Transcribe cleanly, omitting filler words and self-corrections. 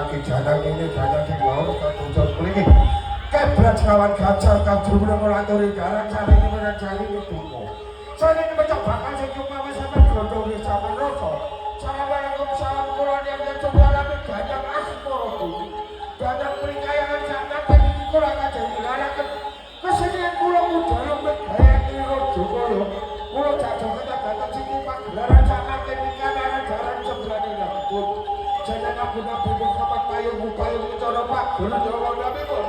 lagi jalan ini jalan sing loro ketujuh mriki kebrat kawan gajah kadru ngaturi garang sari ini menjadi itu sari ini mencobakan sing cuma wis sampe glondo wis sampe rasa assalamualaikum salam kula yang coba lami gajah asmoro gajah perikayangan sana tadi kula kajeng dilaraken kesenian kula mudal mek gaya kira Joko kula jajal kata sing pagelaran sana ketika ana jaran sebelah nyambut jeneng abu-abu kapan payung cara Pak Guru Jawa Nabi kok